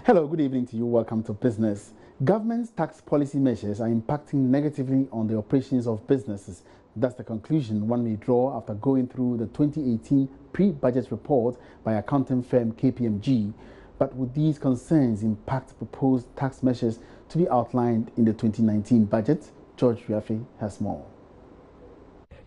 Hello, good evening to you. Welcome to Business. Government's tax policy measures are impacting negatively on the operations of businesses. That's the conclusion one may draw after going through the 2018 pre-budget report by accounting firm KPMG. But would these concerns impact proposed tax measures to be outlined in the 2019 budget? George Riafe has more.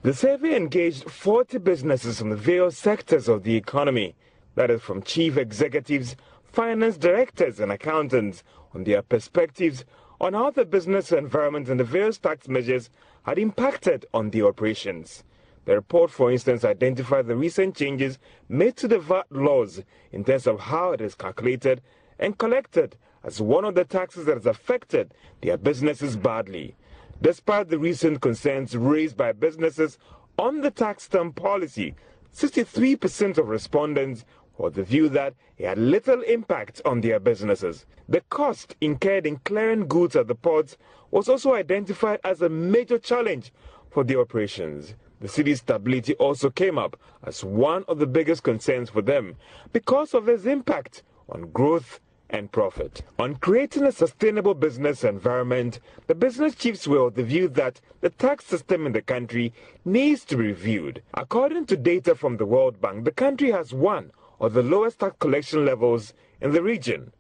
The survey engaged 40 businesses from the various sectors of the economy, that is from chief executives, finance directors and accountants, on their perspectives on how the business environment and the various tax measures had impacted on the operations. The report, for instance, identified the recent changes made to the VAT laws in terms of how it is calculated and collected as one of the taxes that has affected their businesses badly. Despite the recent concerns raised by businesses on the tax stamp policy, 63% of respondents or the view that it had little impact on their businesses. The cost incurred in clearing goods at the ports was also identified as a major challenge for the operations. The city's stability also came up as one of the biggest concerns for them because of its impact on growth and profit. On creating a sustainable business environment, the business chiefs were of the view that the tax system in the country needs to be reviewed. According to data from the World Bank, the country has one of the lowest tax collection levels in the region.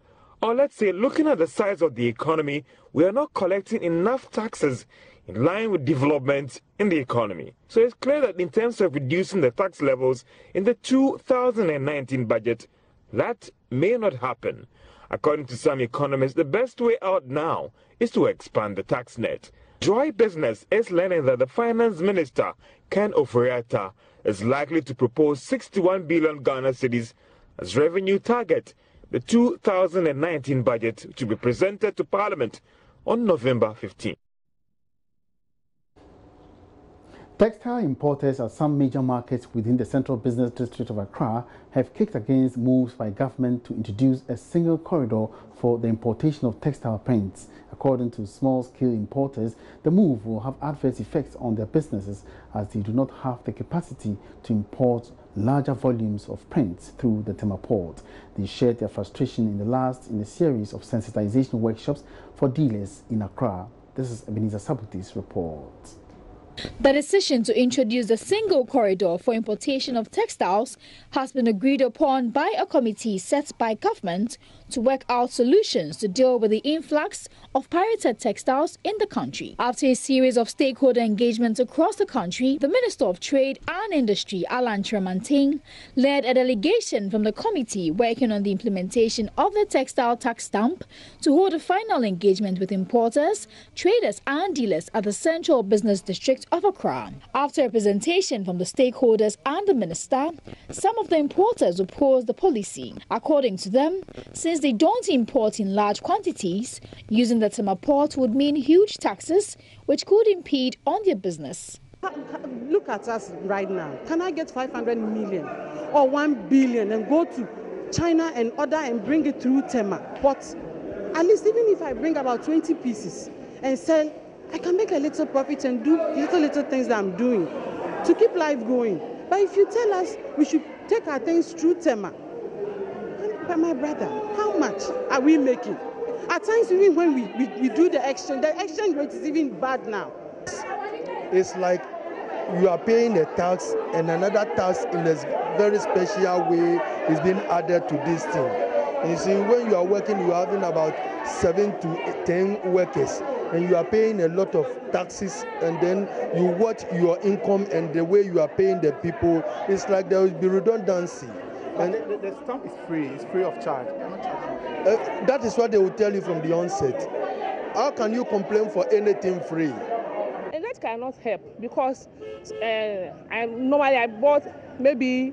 Or let's say, looking at the size of the economy, we are not collecting enough taxes in line with development in the economy. So it's clear that in terms of reducing the tax levels in the 2019 budget, that may not happen. According to some economists, the best way out now is to expand the tax net. Joy Business is learning that the finance minister, Ken Oforiatta, is likely to propose 61 billion Ghana cedis as revenue target. The 2019 budget to be presented to Parliament on November 15. Textile importers at some major markets within the Central Business District of Accra have kicked against moves by government to introduce a single corridor for the importation of textile prints. According to small-scale importers, the move will have adverse effects on their businesses as they do not have the capacity to import larger volumes of prints through the Tema port. They shared their frustration in a series of sensitization workshops for dealers in Accra. This is Ebenezer Sabuti's report. The decision to introduce the single corridor for importation of textiles has been agreed upon by a committee set by government to work out solutions to deal with the influx of pirated textiles in the country. After a series of stakeholder engagements across the country, the Minister of Trade and Industry, Alan Tremantin, led a delegation from the committee working on the implementation of the textile tax stamp to hold a final engagement with importers, traders and dealers at the Central Business District of Accra. After a presentation from the stakeholders and the minister, some of the importers opposed the policy. According to them, since they don't import in large quantities, using the Tema port would mean huge taxes which could impede on their business. Look at us right now. Can I get 500 million or 1 billion and go to China and order and bring it through Tema? But at least even if I bring about 20 pieces and sell, I can make a little profit and do little things that I'm doing to keep life going. But if you tell us we should take our things through Tema, but my brother, how much are we making? At times, even when we do the exchange rate is even bad now. It's like you are paying a tax and another tax in a very special way is being added to this thing. And you see, when you are working, you are having about 7 to 10 workers. And you are paying a lot of taxes, and then you watch your income and the way you are paying the people. It's like there will be redundancy. And the stamp is free. It's free of charge. That is what they will tell you from the onset. How can you complain for anything free? And that cannot help because I bought maybe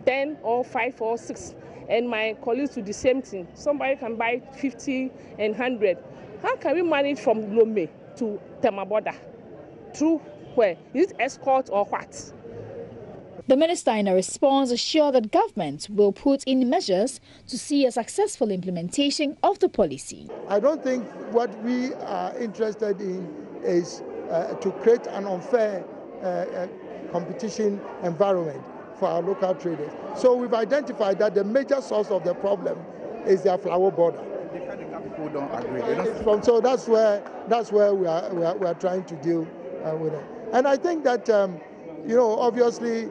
10 or 5 or 6, and my colleagues do the same thing. Somebody can buy 50 and 100. How can we manage from Lome to Tema border? Through where? Is it escort or what? The minister, in a response, assured that government will put in measures to see a successful implementation of the policy. I don't think what we are interested in is to create an unfair competition environment. for our local traders. So we've identified that the major source of the problem is their flour border. People don't agree. So that's where we are trying to deal with it. And I think that obviously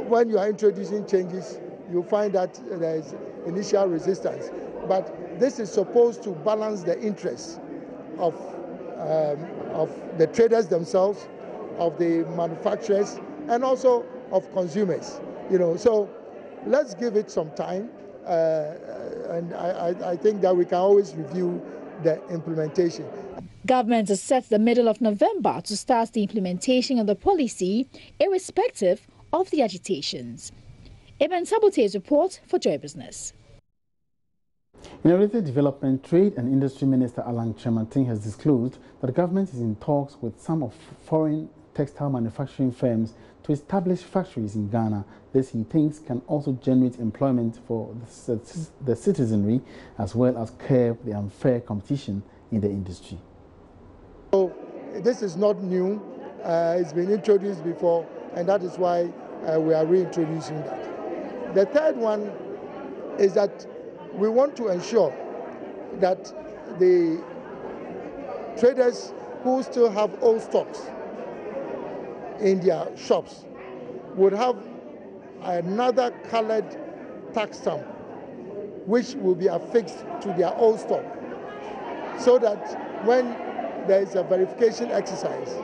when you are introducing changes, you find that there is initial resistance. But this is supposed to balance the interests of the traders themselves, of the manufacturers, and also of consumers. So let's give it some time, and I think that we can always review the implementation. Government has set the middle of November to start the implementation of the policy, irrespective of the agitations. Ibn Sabote's report for Joy Business. In a related development, Trade and Industry Minister Alan Chemanting has disclosed that the government is in talks with some of foreign textile manufacturing firms to establish factories in Ghana. This, he thinks, can also generate employment for the citizenry, as well as curb the unfair competition in the industry. So this is not new. It's been introduced before, and that is why we are reintroducing that. The third one is that we want to ensure that the traders who still have old stocks in their shops would have another colored tax stamp which will be affixed to their old stock, so that when there is a verification exercise,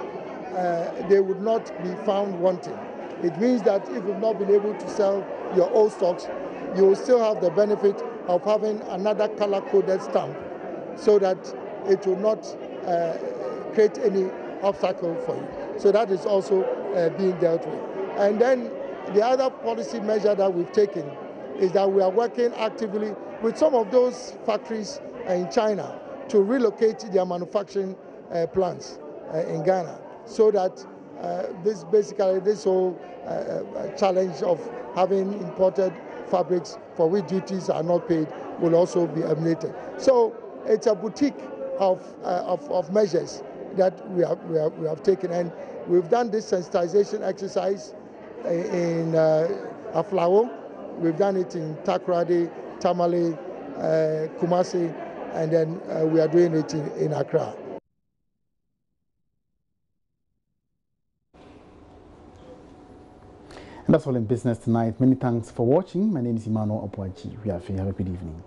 they would not be found wanting. It means that if you've not been able to sell your old stocks, you will still have the benefit of having another color-coded stamp, so that it will not create any obstacle for you. So that is also being dealt with. And then the other policy measure that we've taken is that we are working actively with some of those factories in China to relocate their manufacturing plants in Ghana, so that this whole challenge of having imported fabrics for which duties are not paid will also be eliminated. So it's a boutique of measures that we have taken, and we've done this sensitization exercise in Aflao, we've done it in Takoradi, Tamale, Kumasi, and then we are doing it in Accra. And that's all in business tonight. Many thanks for watching. My name is Emmanuel Opwaji. Have a good evening.